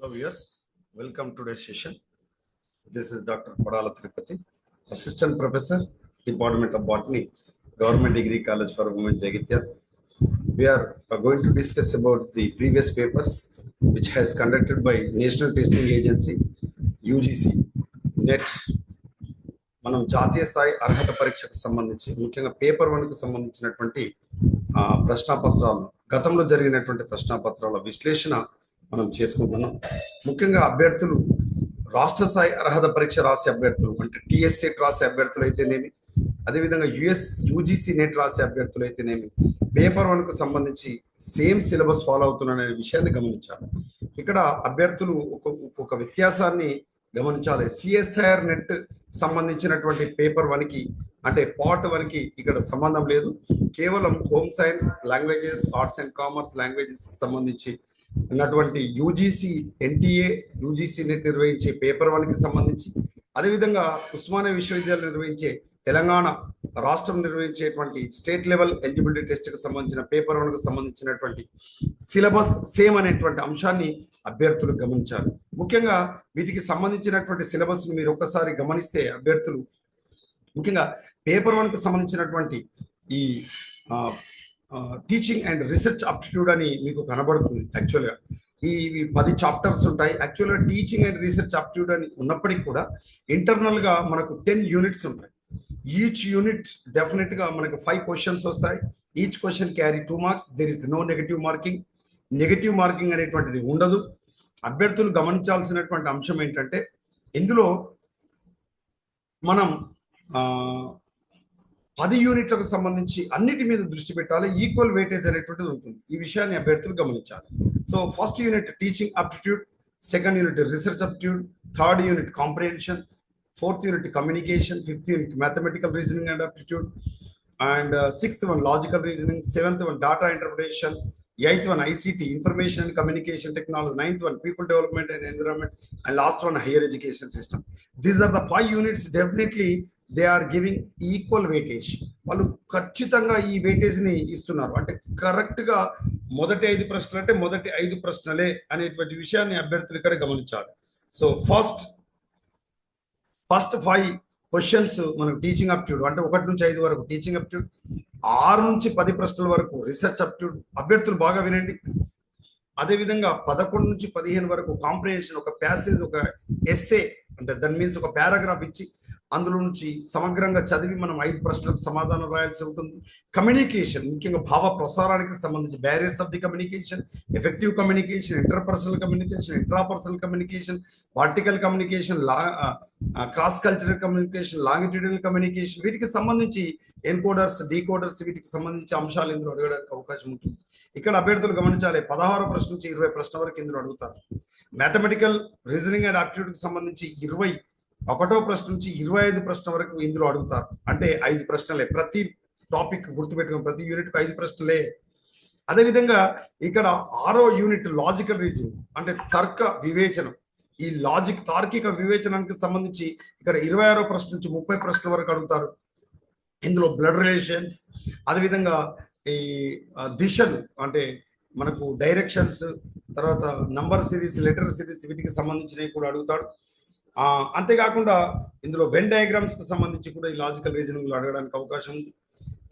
Hello viewers, welcome to today's session. This is Dr. Padala Tirupati, Assistant Professor, Department of Botany, Government Degree College for Women, Jagitya. We are going to discuss about the previous papers which has conducted by National Testing Agency, UGC, NET. మనం జాతీయ స్థాయి అర్హత పరీక్షకు సంబంధించి ముఖ్యంగా paper 1కు సంబంధించినటువంటి ప్రశ్నాపత్రాలు గతంలో జరిగినటువంటి ప్రశ్నాపత్రాల విశ్లేషణ మనం చేసుకుంటున్నాం. ముఖ్యంగా అభ్యర్థులు రాష్ట్ర స్థాయి అర్హత పరీక్ష రాసే అభ్యర్థులు అంటే టిఎస్ సెట్ రాసే అభ్యర్థులు అయితేనేమి, అదేవిధంగా యూజీసీ నెట్ రాసే అభ్యర్థులు అయితేనేమి పేపర్ 1కు సంబంధించి సేమ్ సిలబస్ ఫాలో అవుతున్న విషయాన్ని గమనించాలి. ఇక్కడ అభ్యర్థులు ఒక వ్యత్యాసాన్ని గమనించాలి. సిఎస్ఐఆర్ నెట్ సంబంధించినటువంటి పేపర్ 1కి అంటే పార్ట్ 1కి ఇక్కడ సంబంధం లేదు. కేవలం home science, languages, arts and commerce languages సంబంధించి ఉన్నటువంటి యూజీసీ ఎన్టీఏ యూజీసీ నెట్ నిర్వహించే పేపర్ 1కి సంబంధించి, అదేవిధంగా ఉస్మానియా విశ్వవిద్యాలయం నిర్వహించే తెలంగాణ రాష్ట్రం నిర్వహించేటువంటి స్టేట్ లెవెల్ ఎలిజిబిలిటీ టెస్ట్కి సంబంధించిన పేపర్ 1కు సంబంధించినటువంటి సిలబస్ సేమ్ అనేటువంటి అంశాన్ని అభ్యర్థులు గమనించాలి. ముఖ్యంగా వీటికి సంబంధించినటువంటి సిలబస్ను మీరు ఒక్కసారి గమనిస్తే అభ్యర్థులు ముఖ్యంగా పేపర్ 1కు సంబంధించినటువంటి ఈ టీచింగ్ అండ్ రీసెర్చ్ అప్టిట్యూడ్ అని మీకు కనబడుతుంది. యాక్చువల్గా ఈ 10 చాప్టర్స్ ఉంటాయి. యాక్చువల్గా టీచింగ్ అండ్ రీసెర్చ్ అప్టిట్యూడ్ అని ఉన్నప్పటికీ కూడా ఇంటర్నల్గా మనకు 10 యూనిట్స్ ఉంటాయి. ఈచ్ యూనిట్ డెఫినెట్గా మనకు 5 క్వశ్చన్స్ వస్తాయి. Each question carry 2 marks. There is no negative marking. Negative marking అనేటువంటిది ఉండదు. అభ్యర్థులు గమనించాల్సినటువంటి అంశం ఏంటంటే ఇందులో మనం 10 యూనిట్లకు సంబంధించి అన్నిటి మీద దృష్టి పెట్టాలి. ఈక్వల్ వెయిటేజ్ అనేటువంటిది ఉంటుంది. ఈ విషయాన్ని అభ్యర్థులు గమనించాలి. So first unit teaching aptitude, second unit research aptitude, third unit comprehension, fourth unit communication, fifth unit mathematical reasoning and aptitude, and sixth one logical reasoning, seventh one data interpretation, eighth one ICT information and communication technology, ninth one people development and environment, and last one higher education system. These are the 5 units. Definitely they are giving equal weightage. వాళ్ళు ఖచ్చితంగా ఈ weightage ని ఇస్తున్నారు. అంటే correct గా మొదటి 5 ప్రశ్నలు అంటే మొదటి 5 ప్రశ్నలే అనేటువంటి విషయాన్ని అభ్యర్థులు ఇక్కడ గమనించాలి. సో ఫస్ట్ 5 క్వశ్చన్స్ మనకు టీచింగ్ అప్టిట్యూడ్ అంటే 1 నుంచి 5 వరకు టీచింగ్ అప్టిట్యూడ్, 6 నుంచి 10 ప్రశ్నల వరకు రీసెర్చ్ అప్టిట్యూడ్. అభ్యర్థులు బాగా వినండి. అదేవిధంగా 11 నుంచి 15 వరకు కాంప్రిహెన్షన్, ఒక ప్యాసేజ్, ఒక ఎస్సే అంటే దట్ మీన్స్ ఒక పారాగ్రాఫ్ ఇచ్చి అందులో నుంచి సమగ్రంగా చదివి మనం 5 ప్రశ్నలకు సమాధానం రాయాల్సి ఉంటుంది. కమ్యూనికేషన్ ముఖ్యంగా భావ ప్రసారానికి సంబంధించి barriers of the communication, effective communication, interpersonal communication, intrapersonal communication, particle communication, cross cultural communication, longitudinal communication, వీటికి సంబంధించి ఎన్కోడర్స్, డీకోడర్స్, వీటికి సంబంధించి అంశాలు ఇందులో అడగడానికి అవకాశం ఉంటుంది. ఇక్కడ అభ్యర్థులు గమనించాలి. 16 ప్రశ్న నుంచి 20 ప్రశ్న వరకు ఇందులో అడుగుతారు. మ్యాథమెటికల్ రీజనింగ్ అండ్ ఆప్టిట్యూడ్కి సంబంధించి 21వ ప్రశ్న నుంచి 25 ప్రశ్న వరకు ఇందులో అడుగుతారు. అంటే 5 ప్రశ్నలే. ప్రతి టాపిక్ గుర్తుపెట్టుకుని ప్రతి యూనిట్కు 5 ప్రశ్నలే. అదేవిధంగా ఇక్కడ 6వ యూనిట్ లాజికల్ రీజనింగ్ అంటే తర్క వివేచనం. ఈ తార్కిక వివేచనానికి సంబంధించి ఇక్కడ 26వ ప్రశ్న నుంచి 30 ప్రశ్నల వరకు అడుగుతారు. ఇందులో బ్లడ్ రిలేషన్స్, అదేవిధంగా ఈ దిశలు అంటే మనకు డైరెక్షన్స్, తర్వాత నంబర్ సిరీస్, లెటర్ సిరీస్, వీటికి సంబంధించినవి కూడా అడుగుతాడు. అంతేకాకుండా ఇందులో వెన్ డయాగ్రామ్స్ కు సంబంధించి కూడా ఈ లాజికల్ రీజనింగ్ లో అడగడానికి అవకాశం ఉంది.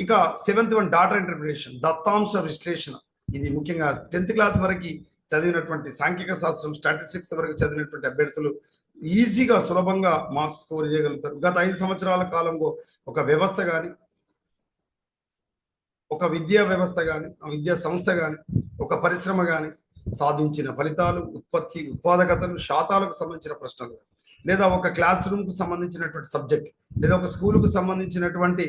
ఇక 7th వన్ డాటా ఇంటర్ప్రిటేషన్, దత్తాంశ విశ్లేషణ. ఇది ముఖ్యంగా 10th క్లాస్ వరకు చదివినటువంటి సాంఖ్యక శాస్త్రం, స్టాటిస్టిక్స్ వరకు చదివినటువంటి అభ్యర్థులు ఈజీగా సులభంగా మార్క్స్ స్కోర్ చేయగలుగుతారు. గత 5 సంవత్సరాల కాలంలో ఒక వ్యవస్థ కానీ, ఒక విద్యా వ్యవస్థ కానీ, విద్యా సంస్థ కానీ, ఒక పరిశ్రమ కానీ సాధించిన ఫలితాలు, ఉత్పాదకతలు, శాతాలకు సంబంధించిన ప్రశ్నలు, లేదా ఒక క్లాస్ రూమ్ కు సంబంధించినటువంటి సబ్జెక్ట్, లేదా ఒక స్కూలుకు సంబంధించినటువంటి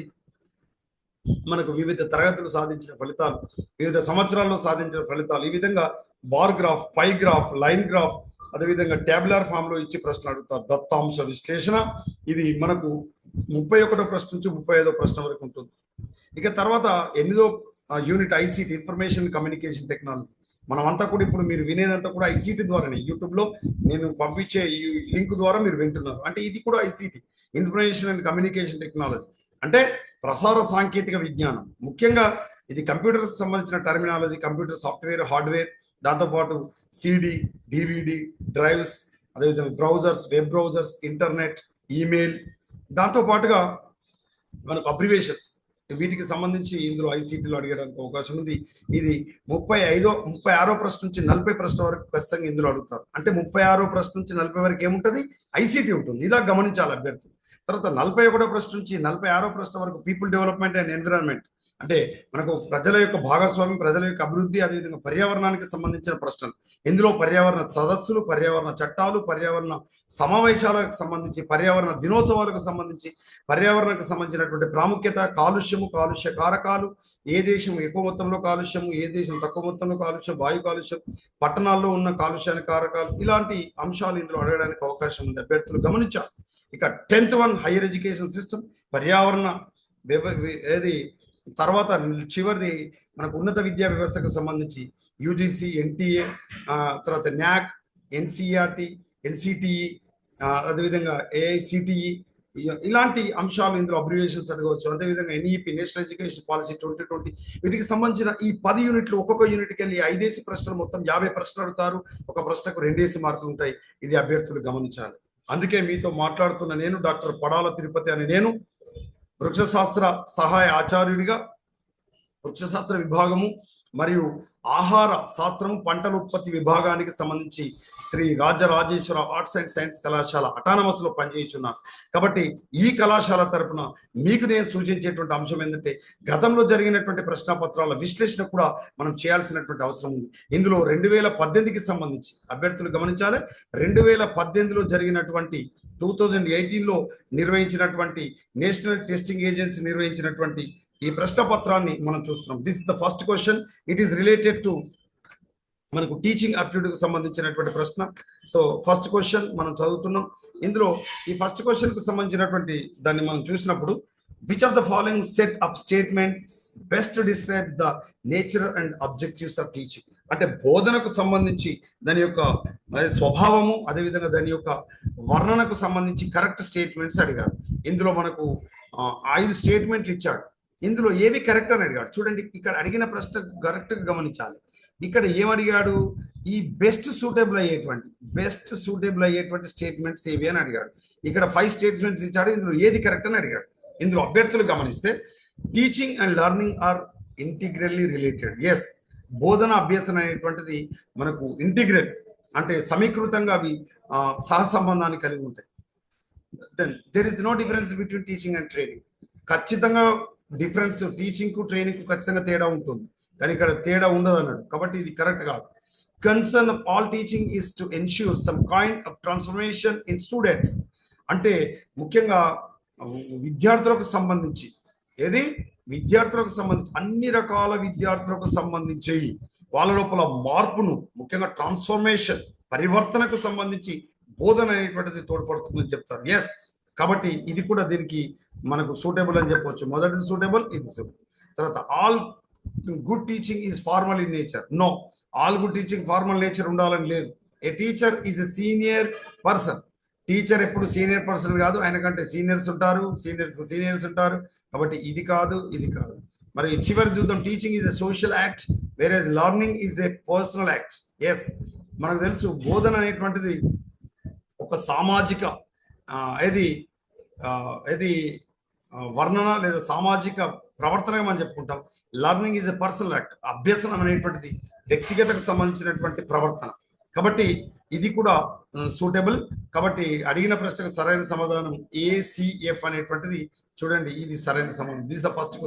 మనకు వివిధ తరగతులు సాధించిన ఫలితాలు, వివిధ సంవత్సరాల్లో సాధించిన ఫలితాలు, ఈ విధంగా బార్ గ్రాఫ్, పై గ్రాఫ్, లైన్ గ్రాఫ్, అదేవిధంగా ట్యాబులర్ ఫామ్ లో ఇచ్చి ప్రశ్నలు అడుగుతారు. దత్తాంశ విశ్లేషణ ఇది మనకు 31వ ప్రశ్న నుంచి 35వ ప్రశ్న వరకు ఉంటుంది. ఇక తర్వాత 8వ unit ICT information communication technology. మనమంతా కూడా ఇప్పుడు మీరు వినేదంతా కూడా ఐసిటి ద్వారానే. యూట్యూబ్ లో నేను పంపించే ఈ లింక్ ద్వారా మీరు వింటున్నారు. అంటే ఇది కూడా ICT information and communication technology అంటే ప్రసార సాంకేతిక విజ్ఞానం. ముఖ్యంగా ఇది కంప్యూటర్కి సంబంధించిన టర్మినాలజీ, కంప్యూటర్ సాఫ్ట్వేర్, హార్డ్వేర్, దాంతోపాటు సిడి, డివిడి, డ్రైవ్స్, అదేవిధంగా browsers, web browsers, internet, email, దాంతోపాటుగా మనకు అబ్రివేషన్స్, వీటికి సంబంధించి ఇందులో ఐసీటీలో అడగడానికి అవకాశం ఉంది. ఇది 36వ ప్రశ్న నుంచి 40 ప్రశ్న వరకు ఖచ్చితంగా ఇందులో అడుగుతారు. అంటే 36వ ప్రశ్న నుంచి 40 వరకు ఏముంటుంది, ఐసీటీ ఉంటుంది. ఇలా గమనించాలి అభ్యర్థులు. తర్వాత 41వ ప్రశ్న నుంచి 46వ ప్రశ్న వరకు పీపుల్ డెవలప్మెంట్ అండ్ ఎన్విరాన్మెంట్, అంటే మనకు ప్రజల యొక్క భాగస్వామ్యం, ప్రజల యొక్క అభివృద్ధి, అదేవిధంగా పర్యావరణానికి సంబంధించిన ప్రశ్నలు. ఇందులో పర్యావరణ సదస్సులు, పర్యావరణ చట్టాలు, పర్యావరణ సమావేశాలకు సంబంధించి, పర్యావరణ దినోత్సవాలకు సంబంధించి, పర్యావరణకు సంబంధించినటువంటి ప్రాముఖ్యత, కాలుష్యము, కాలుష్య కారకాలు, ఏ దేశం ఎక్కువ మొత్తంలో కాలుష్యము, ఏ దేశం తక్కువ మొత్తంలో కాలుష్యం, వాయు కాలుష్యం, పట్టణాల్లో ఉన్న కాలుష్యానికి కారకాలు, ఇలాంటి అంశాలు ఇందులో అడగడానికి అవకాశం ఉంది. అభ్యర్థులు గమనించాలి. ఇక 10th one higher education system, పర్యావరణ ఏది, తర్వాత చివరిది మనకు ఉన్నత విద్యా వ్యవస్థకు సంబంధించి యూజీసీ, ఎన్టీఏ, తర్వాత న్యాక్, ఎన్సీఆర్టీ, ఎన్సిటిఈ, అదేవిధంగా ఏఐసిటిఈ, ఇలాంటి అంశాలు ఇందులో అబ్రివేషన్స్ అడగవచ్చు. అదేవిధంగా ఎన్ఈపి, నేషనల్ ఎడ్యుకేషన్ పాలసీ 2020, వీటికి సంబంధించిన ఈ 10 యూనిట్లు, ఒక్కొక్క యూనిట్కి వెళ్ళి 5 ప్రశ్నలు, మొత్తం 50 ప్రశ్నలు అడుగుతారు. ఒక ప్రశ్నకు 2 మార్కులు ఉంటాయి. ఇది అభ్యర్థులు గమనించాలి. అందుకే మీతో మాట్లాడుతున్న నేను డాక్టర్ పడాల తిరుపతి అని నేను వృక్షశాస్త్ర సహాయ ఆచార్యుడిగా వృక్షశాస్త్ర విభాగము మరియు ఆహార శాస్త్రము, పంటల ఉత్పత్తి విభాగానికి సంబంధించి Sri Rajarajeshwara arts and science కళాశాల అటానమస్ లో పనిచేయుచున్నాను. కాబట్టి ఈ కళాశాల తరపున మీకు నేను సూచించేటువంటి అంశం ఏంటంటే, గతంలో జరిగినటువంటి ప్రశ్నపత్రాల విశ్లేషణ కూడా మనం చేయాల్సినటువంటి అవసరం ఉంది. ఇందులో 2018కి సంబంధించి అభ్యర్థులు గమనించాలి. 2018లో జరిగినటువంటి 2018లో నిర్వహించినటువంటి నేషనల్ టెస్టింగ్ ఏజెన్సీ నిర్వహించినటువంటి ఈ ప్రశ్న పత్రాన్ని మనం చూస్తున్నాం. This is the first question. It is related to మనకు టీచింగ్ అప్టిట్యూడ్ కు సంబంధించినటువంటి ప్రశ్న. సో ఫస్ట్ క్వశ్చన్ మనం చదువుతున్నాం. ఇందులో ఈ ఫస్ట్ క్వశ్చన్ కు సంబంధించినటువంటి దాన్ని మనం చూసినప్పుడు, which of the following set of statements best describe the nature and objectives of teaching, అంటే బోధనకు సంబంధించి దాని యొక్క స్వభావము, అదేవిధంగా దాని యొక్క వర్ణనకు సంబంధించి కరెక్ట్ స్టేట్మెంట్స్ అడిగారు. ఇందులో మనకు 5 స్టేట్మెంట్లు ఇచ్చాడు. ఇందులో ఏవి కరెక్ట్ అని అడిగాడు. చూడండి, ఇక్కడ అడిగిన ప్రశ్న కరెక్ట్ గా గమనించాలి. ఇక్కడ ఏమడిగాడు, ఈ బెస్ట్ సూటబుల్ అయ్యేటువంటి స్టేట్మెంట్స్ ఏవి అని అడిగాడు. ఇక్కడ 5 స్టేట్మెంట్స్ ఇచ్చాడు. ఇందులో ఏది కరెక్ట్ అని అడిగాడు. ఇందులో అభ్యర్థులు గమనిస్తే, teaching and learning are integrally related. Yes, బోధన అభ్యసన అనేటువంటిది మనకు ఇంటిగ్రల్, అంటే సమీకృతంగా అవి సహసంబంధాన్ని కలిగి ఉంటాయి. Then there is no difference between teaching and training. ఖచ్చితంగా డిఫరెన్స్ టీచింగ్ కు ట్రైనింగ్ కు ఖచ్చితంగా తేడా ఉంటుంది, కానీ ఇక్కడ తేడా ఉండదు అన్నాడు. కాబట్టి ఇది కరెక్ట్ కాదు. Concern of all teaching is to ensure some kind of transformation in students, అంటే ముఖ్యంగా విద్యార్థులకు సంబంధించి, అన్ని రకాల విద్యార్థులకు సంబంధించి వాళ్ళ లోపల మార్పును, ముఖ్యంగా ట్రాన్స్ఫర్మేషన్, పరివర్తనకు సంబంధించి బోధన అనేటువంటిది తోడ్పడుతుందని చెప్తారు. ఎస్, కాబట్టి ఇది కూడా దీనికి మనకు సూటబుల్ అని చెప్పవచ్చు. మొదటిది సూటబుల్, ఇది సూటబుల్. తర్వాత all good teaching is formal in nature. No, all good teaching formal nature ఉండాలని లేదు. A teacher is a senior person. Teacher ఎప్పుడు సీనియర్ పర్సన్ కాదు, ఆయన కంటే సీనియర్స్ ఉంటారు. కాబట్టి ఇది కాదు, ఇది కాదు. మరి చివరి చూద్దాం. Teaching is a social act, whereas learning is a personal act. Yes, మనకు తెలుసు బోధన అనేటువంటిది ఒక సామాజిక వర్ణన లేదా సామాజిక ప్రవర్తనగా మనం చెప్పుకుంటాం. Learning is a personal act, అభ్యసనం అనేటువంటిది వ్యక్తిగతకు సంబంధించినటువంటి ప్రవర్తన. కాబట్టి ఇది కూడా సూటబుల్. కాబట్టి అడిగిన ప్రశ్నకు సరైన సమాధానం ACF అనేటువంటిది. చూడండి, ఇది సరైన సమాధానం. This the first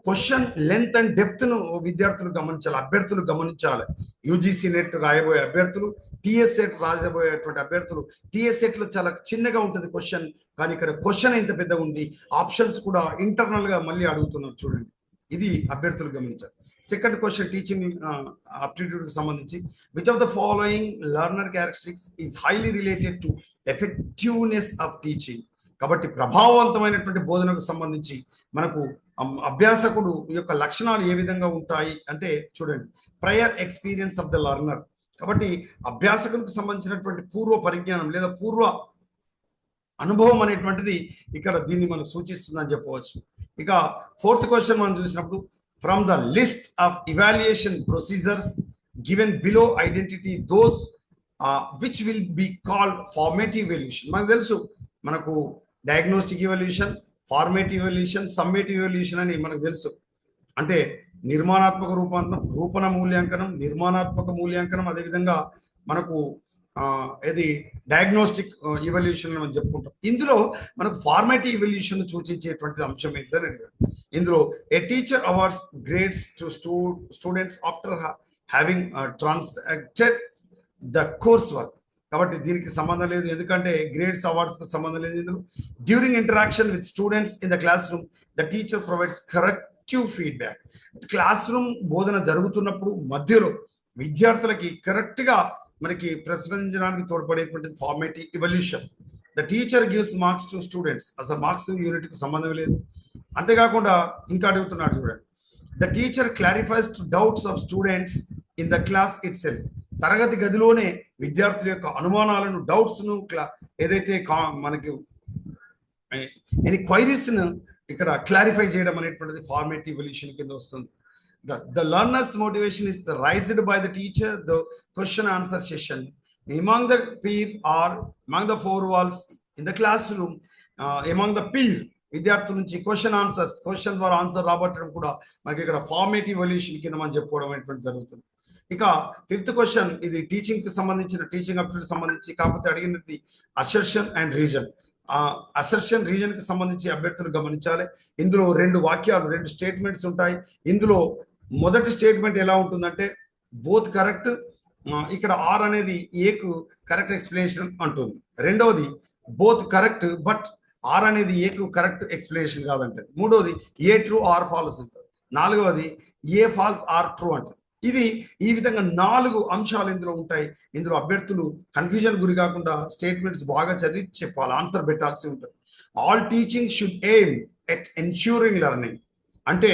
question length and depth ను విద్యార్థులు గమనించాలి, అభ్యర్థులు గమనించాలి. యూజీసీ నెట్ రాయబోయే అభ్యర్థులు, టీఎస్ సెట్ రాయబోయేటువంటి అభ్యర్థులు, టీఎస్ సెట్ లో చాలా చిన్నగా ఉంటుంది క్వశ్చన్, కానీ ఇక్కడ క్వశ్చన్ ఇంత పెద్దగా ఉంది. ఆప్షన్స్ కూడా ఇంటర్నల్ గా మళ్ళీ అడుగుతున్నారు. చూడండి, ఇది అభ్యర్థులు గమనించాలి. సెకండ్ క్వశ్చన్ టీచింగ్ అప్టిట్యూడ్ కి సంబంధించి, which of the following learner characteristics is highly related to effectiveness of teaching. కాబట్టి ప్రభావవంతమైనటువంటి బోధనకు సంబంధించి మనకు అభ్యాసకుడు యొక్క లక్షణాలు ఏ విధంగా ఉంటాయి అంటే, చూడండి, prior experience of the learner. కాబట్టి అభ్యాసకులకు సంబంధించినటువంటి పూర్వ పరిజ్ఞానం లేదా పూర్వ అనుభవం అనేటువంటిది ఇక్కడ దీన్ని మనకు సూచిస్తుందని చెప్పవచ్చు. ఇక ఫోర్త్ క్వశ్చన్ మనం చూసినప్పుడు, from the list of evaluation procedures given below identity those which will be called formative evolution. మనకు తెలుసు మనకు diagnostic evolution, formative evolution, summative evolution అని మనకు తెలుసు. అంటే నిర్మాణాత్మక రూపణ మూల్యాంకనం, నిర్మాణాత్మక మూల్యాంకనం, అదేవిధంగా మనకు ఇది డయాగ్నోస్టిక్ ఇవల్యూషన్ మనం చెప్పుకుంటాం. ఇందులో మనకు ఫార్మేటివ్ ఇవల్యూషన్ సూచించేటువంటి అంశం ఏంటని అడిగారు. ఇందులో a teacher awards grades to students after having transacted the course work. కాబట్టి దీనికి సంబంధం లేదు, ఎందుకంటే గ్రేడ్స్ అవార్డ్స్ కి సంబంధం లేదు. ఇందులో during interaction with students in the class room the teacher provides corrective feedback. Class room బోధన జరుగుతున్నప్పుడు మధ్యలో విద్యార్థులకి కరెక్ట్ గా మనకి ప్రతిస్పందించడానికి తోడ్పడేటువంటి formative evaluation. The teacher gives marks to students, అసలు మార్క్స్ యూనిట్ కి సంబంధం లేదు. అంతేకాకుండా ఇంకా అడుగుతున్నాడు చూడండి, the teacher clarifies to doubts of students in the class itself. తరగతి గదిలోనే విద్యార్థుల యొక్క అనుమానాలను, డౌట్స్ ను, ఏదైతే మనకి ఎనీ క్వైరీస్ ను ఇక్కడ క్లారిఫై చేయడం అనేటువంటిది ఫార్మేటివ్ ఇవల్యూషన్ కింద వస్తుంది. The learner's motivation is raised by the teacher, the question answer session among the peer or among the four walls in the classroom, among the peer విద్యార్థుల నుంచి question ద్వారా answer రాబట్టడం కూడా మనకి ఇక్కడ ఫార్మేటివ్ ఇవల్యూషన్ కింద మనం చెప్పుకోవడం అనేటువంటి జరుగుతుంది. ఇక 5th క్వశ్చన్, ఇది టీచింగ్ కి సంబంధించిన, టీచింగ్ అప్టిట్యూడ్ సంబంధించి కాకపోతే అడిగినది assertion and reason. Assertion reason కి సంబంధించి అభ్యర్థులు గమనించాలి. ఇందులో 2 వాక్యాలు, 2 స్టేట్మెంట్స్ ఉంటాయి. ఇందులో మొదటి స్టేట్మెంట్ ఎలా ఉంటుందంటే బోత్ కరెక్ట్, ఇక్కడ ఆర్ అనేది ఏకు కరెక్ట్ ఎక్స్ప్లెనేషన్ అంటుంది. రెండవది బోత్ కరెక్ట్ బట్ ఆర్ అనేది ఏకు కరెక్ట్ ఎక్స్ప్లెనేషన్ కాదంటది. మూడవది ఏ ట్రూ ఆర్ ఫాల్స్ ఉంటుంది. నాలుగవది ఏ ఫాల్స్ ఆర్ ట్రూ అంటది. ఇది ఈ విధంగా 4 అంశాలు ఇందులో ఉంటాయి. ఇందులో అభ్యర్థులు కన్ఫ్యూజన్ గురి కాకుండా స్టేట్మెంట్స్ బాగా చదివి చెప్పాలి, ఆన్సర్ పెట్టాల్సి ఉంటుంది. All teaching should aim at ensuring learning. అంటే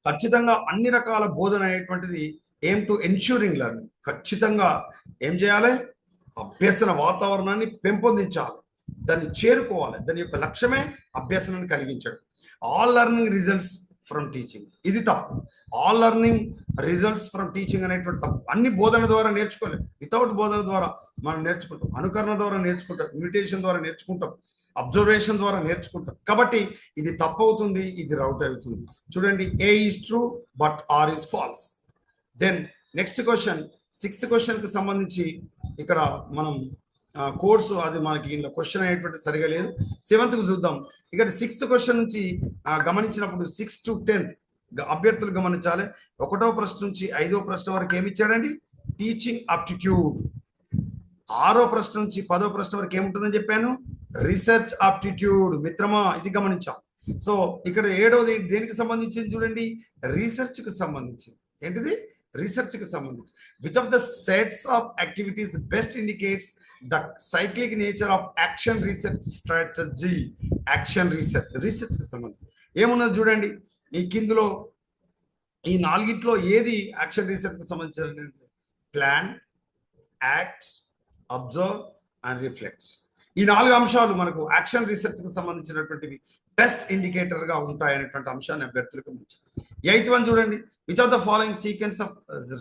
ఖచ్చితంగా అన్ని రకాల బోధన అనేటువంటిది ఎయిమ్ టు ఎన్ష్యూరింగ్ లెర్నింగ్. ఖచ్చితంగా ఏం చేయాలి? అభ్యసన వాతావరణాన్ని పెంపొందించాలి, దాన్ని చేరుకోవాలి. దాని యొక్క లక్ష్యమే అభ్యసనాన్ని కలిగించడం. All learning results from teaching, ఇది తప్పు. All learning results from teaching అనేటువంటి తప్పు. అన్ని బోధన ద్వారా నేర్చుకోలేము. వితౌట్ బోధన ద్వారా మనం నేర్చుకుంటాం, అనుకరణ ద్వారా నేర్చుకుంటాం, ఇమిటేషన్ ద్వారా నేర్చుకుంటాం, అబ్జర్వేషన్ ద్వారా నేర్చుకుంటాం. కాబట్టి ఇది తప్పు అవుతుంది, ఇది రౌట్ అవుతుంది. చూడండి, A is true but R is false. Then next question, 6th question కి సంబంధించి ఇక్కడ మనం కోర్సు, అది మనకి ఇందులో క్వశ్చన్ అనేటువంటి సరిగా లేదు. 7th కు చూద్దాం. ఇక్కడ 6th క్వశ్చన్ నుంచి గమనించినప్పుడు 6 to 10th అభ్యర్థులు గమనించాలి. 1వ ప్రశ్న నుంచి 5వ ప్రశ్న వరకు ఏమి ఇచ్చాడండి? Teaching aptitude. 6వ ప్రశ్న నుంచి 10వ ప్రశ్న వరకు ఏముంటుందని చెప్పాను? Research aptitude. మిత్రమా, ఇది గమనించాం. సో ఇక్కడ 7వది దేనికి సంబంధించింది చూడండి? రీసెర్చ్ కి సంబంధించింది. ఏంటిది? రీసెర్చ్ కి సంబంధించి. Which of the sets of activities best indicates the cyclic nature of action research strategy. Action research, research కి సంబంధించి ఏమున్నది చూడండి. ఈ కిందులో ఈ 4గిట్లో ఏది యాక్షన్ రీసెర్చ్ కి సంబంధించిన? Plan, act, observe and reflects. ఈ 4 అంశాలు మనకు యాక్షన్ రీసెర్చ్ కి సంబంధించినటువంటివి బెస్ట్ ఇండికేటర్ గా ఉంటాయనేటువంటి అంశాన్ని అభ్యర్థులకు గమనించారు. 8th వన్ చూడండి. Which of the following sequence of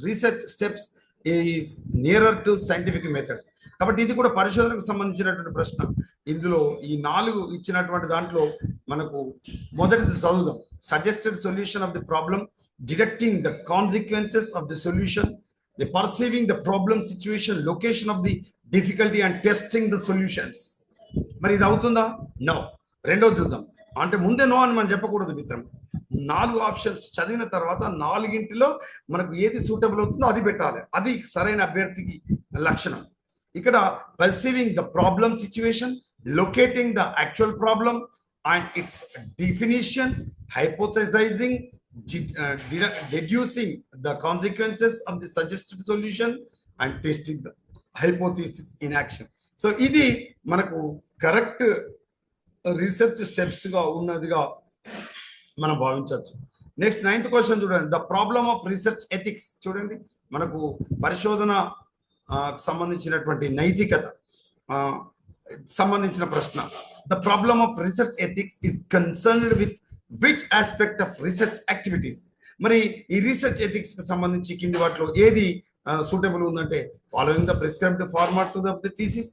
research steps is nearer to scientific method. కాబట్టి ఇది కూడా పరిశోధనకు సంబంధించినటువంటి ప్రశ్న. ఇందులో ఈ 4 ఇచ్చినటువంటి దాంట్లో మనకు మొదటిది చదువుదాం. Suggested solution of the problem, detecting the consequences of the solution, the perceiving the problem situation, location of the difficulty and testing the solutions. మరి ఇది అవుతుందా? నో. రెండోది చూద్దాం. అంటే ముందే నో అని మనం చెప్పకూడదు మిత్రం. 4 ఆప్షన్స్ చదివిన తర్వాత 4గింటిలో మనకు ఏది సూటబుల్ అవుతుందో అది పెట్టాలి. అది సరైన అభ్యర్థికి లక్షణం. ఇక్కడ perceiving the problem situation, locating the actual problem and its definition, hypothesising, deducing the consequences of the suggested solution and testing the hypothesis in action. So ఇది మనకు కరెక్ట్ రీసెర్చ్ స్టెప్స్ గా ఉన్నదిగా మనం భావించవచ్చు. నెక్స్ట్ 9th క్వశ్చన్ చూడండి. The problem of research ethics. చూడండి, మనకు పరిశోధన సంబంధించినటువంటి నైతికత సంబంధించిన ప్రశ్న. The problem of research ethics is concerned with which aspect of research activities? మరి ఈ రీసెర్చ్ ఎథిక్స్ కి సంబంధించి కింది వాటిలో ఏది సూటబుల్ ఉందంటే following the prescribed format to the thesis,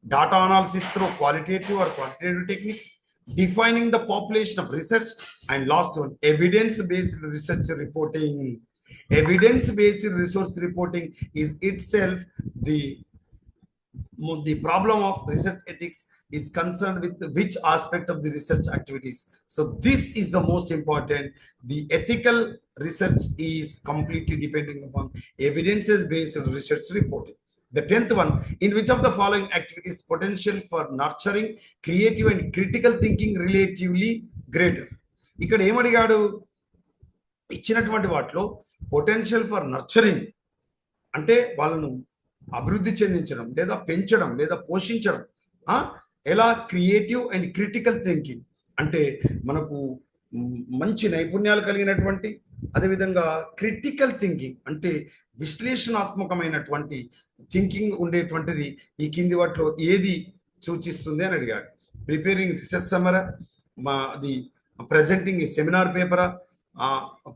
data analysis through qualitative or quantitative technique, defining the population of research, and last one, evidence-based research reporting. Evidence-based resource reporting is itself the problem of research ethics is concerned with which aspect of the research activities. So this is the most important. The ethical research is completely depending upon evidence-based research reporting. The 10th one, in which of the following activities potential for nurturing creative and critical thinking relatively greater? ఇక్కడ ఏమడిగాడు, ఇచ్చినటువంటి వాటిలో potential for nurturing అంటే వాళ్ళను అభివృద్ధి చెందించడం లేదా పెంచడం లేదా పోషించడం, ఎలా క్రియేటివ్ అండ్ క్రిటికల్ థింకింగ్ అంటే మనకు మంచి నైపుణ్యాలు కలిగినటువంటి, అదేవిధంగా క్రిటికల్ థింకింగ్ అంటే విశ్లేషణాత్మకమైనటువంటి థింకింగ్ ఉండేటువంటిది ఈ కింది వాటిలో ఏది సూచిస్తుంది అని అడిగాడు. ప్రిపేరింగ్ రీసెర్చ్ సమ్మరా, ది ప్రెజెంటింగ్ ఏ సెమినార్ పేపరా,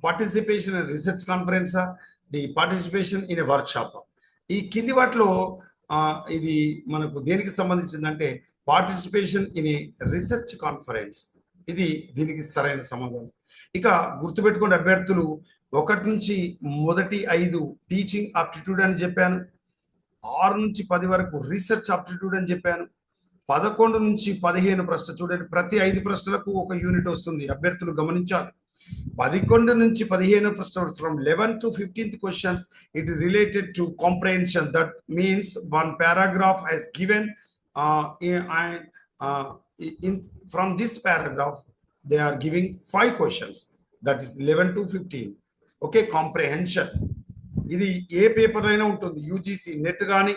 పార్టిసిపేషన్ ఇన్ రీసెర్చ్ కాన్ఫరెన్సా, the participation in a workshop. ఈ కింది వాటిలో ఇది మనకు దేనికి సంబంధించిందంటే participation in a research conference, ఇది దీనికి సరైన సమాధానం. ఇక గుర్తుపెట్టుకోండి అభ్యర్థులు, 1 నుంచి మొదటి 5 టీచింగ్ ఆప్టిట్యూడ్ అని చెప్పాను, 6 నుంచి 10 వరకు రీసెర్చ్ ఆప్టిట్యూడ్ అని చెప్పాను, 11 నుంచి 15 ప్రశ్నలు చూడండి, ప్రతి 5 ప్రశ్నలకు ఒక యూనిట్ వస్తుంది, అభ్యర్థులు గమనించాలి. 11 నుంచి 15 ప్రశ్నలు, from 11 to 15th questions it is related to comprehension. That means one paragraph has given from this paragraph they are giving 5 questions, that is 11 to 15. Okay, comprehension ఇది ఏ పేపర్ అయినా ఉంటుంది, యూజీసీ నెట్ కానీ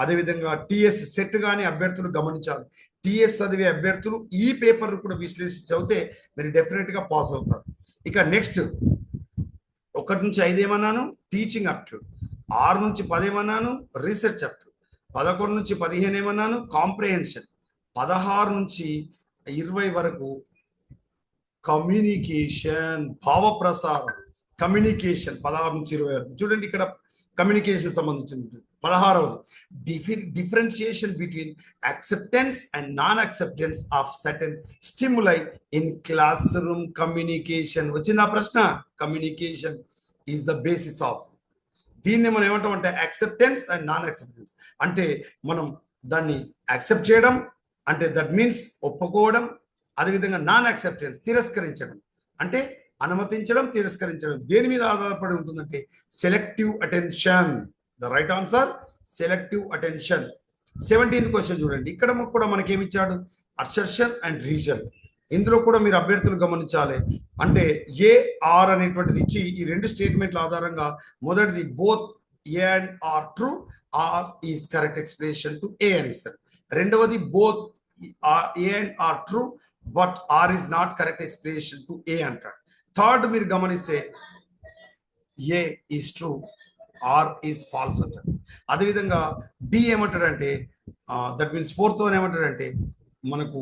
అదేవిధంగా టిఎస్ సెట్ కానీ అభ్యర్థులు గమనించాలి. TS చదివే అభ్యర్థులు ఈ పేపర్ కూడా విశ్లేషించి చదివితే మీరు డెఫినెట్ గా పాస్ అవుతారు. ఇక నెక్స్ట్ 1 నుంచి 5 ఏమన్నాను టీచింగ్ ఆప్టిట్యూడ్, 6 నుంచి 10 ఏమన్నాను రీసెర్చ్ ఆప్టిట్యూడ్, 11 నుంచి 15 ఏమన్నాను కాంప్రిహెన్షన్, 16 నుంచి 20 వరకు కమ్యూనికేషన్, భావ ప్రసారం, కమ్యూనికేషన్ 16 నుంచి 20 వరకు. చూడండి ఇక్కడ కమ్యూనికేషన్ సంబంధించి 16వది differentiation between acceptance and non acceptance of certain stimuli in class room communication. వచ్చింది ఆ ప్రశ్న. Communication is the basis of, దీన్ని మనం ఏమంటాం అంటే యాక్సెప్టెన్స్ అండ్ నాన్ యాక్సెప్టెన్స్. అంటే మనం దాన్ని యాక్సెప్ట్ చేయడం అంటే దట్ మీన్స్ ఒప్పుకోవడం, అదేవిధంగా నాన్ యాక్సెప్టెన్స్ తిరస్కరించడం అంటే అనుమతించడం తిరస్కరించడం. దేని మీద ఆధారపడి ఉంటుందంటే selective attention. The right answer selective attention. 17th question చూడండి, ఇక్కడ కూడా మనకి ఏమి ఇచ్చాడు అసర్షన్ అండ్ రీజన్. ఇందులో కూడా మీరు అభ్యర్థులు గమనించాలి. అంటే ఏ ఆర్ అనేటువంటిది ఇచ్చి ఈ 2 స్టేట్మెంట్ల ఆధారంగా మొదటిది both A and R true, R is correct explanation to A అని ఇస్తాడు. రెండవది both A and R true but R is not correct explanation to A అంటాడు. థర్డ్ మీరు గమనిస్తే A is true, R is false అంటాడు. అదేవిధంగా D ఏమంటాడంటే that means 4th one ఏమంటాడంటే మనకు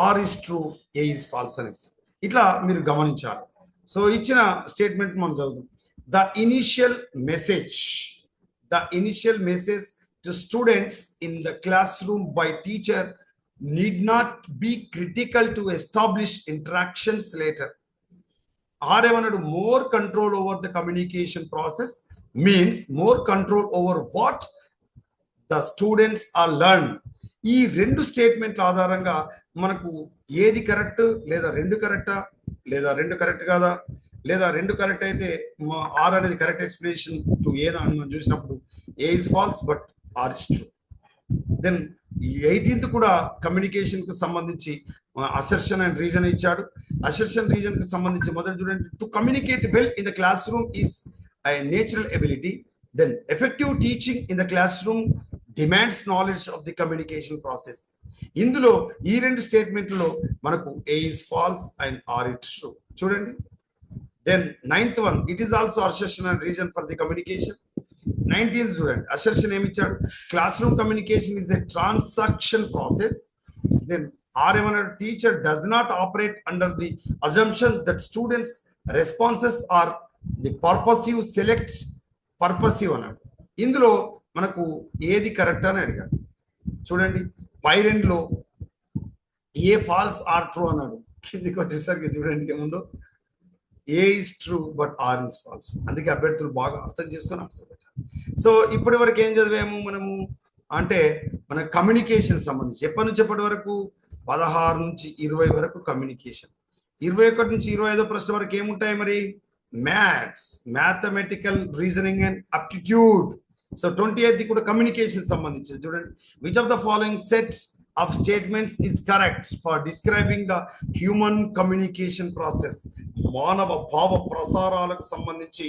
R is true, A is false అని ఇస్తాడు. ఇట్లా మీరు గమనించాలి. సో ఇచ్చిన స్టేట్మెంట్ మనం చదువుతాం. The initial message to students in the class room by teacher need not be critical to establish interactions later. Or more control over the communication process means more control over what the students are learned. ఈ 2 స్టేట్మెంట్ల ఆధారంగా మనకు ఏది correct లేదా 2 కరెక్టా లేదా 2 correct కాదా లేదా 2 కరెక్ట్ అయితే ఆర్ అనేది కరెక్ట్ ఎక్స్ప్లెనేషన్ టు ఏనా అని మనం చూసినప్పుడు A is false but R is true. Then 18th కూడా కమ్యూనికేషన్ కు సంబంధించి అసర్షన్ అండ్ రీజన్ ఇచ్చాడు. అసర్షన్ రీజన్ కి సంబంధించి మొదటి చూడండి, to communicate well in the class room is a natural ability. Then effective teaching in the classroom demands knowledge of the communication process. ఇందులో ఈ 2 స్టేట్మెంట్లలో మనకు A is false and R it true చూడండి. Then 9th one, it is also assertion and reason for the communication. 19th చూడండి, assertion ఏమి ఇచ్చాడు, class room communication is a transaction process. Then R ఏమన్నాడు, teacher does not operate under the assumption that students responses are the purposive selects purposive అన్నాడు. ఇందులో మనకు ఏది correct అని అడిగాడు. చూడండి పై రెండులో ఏ ఫాల్స్ ఆర్ ట్రూ అన్నాడు. కిందికి వచ్చేసరికి చూడండి ఏముందో, A is true but R is false. అందుకే అభ్యర్థులు బాగా అర్థం చేసుకొని ఆన్సర్ పెట్టారు. సో ఇప్పటి వరకు ఏం చదివాము మనము అంటే మన కమ్యూనికేషన్ సంబంధించి ఎప్పటి నుంచి ఎప్పటి వరకు 16 నుంచి 20 వరకు కమ్యూనికేషన్, 21 నుంచి 25 ప్రశ్న వరకు ఏముంటాయి మరి maths, mathematical reasoning and aptitude. So 28ది కూడా కమ్యూనికేషన్ సంబంధించి చూడండి, which of the following sets of statements is correct for describing the human communication process. మానవ భావ ప్రసారాలకు సంబంధించి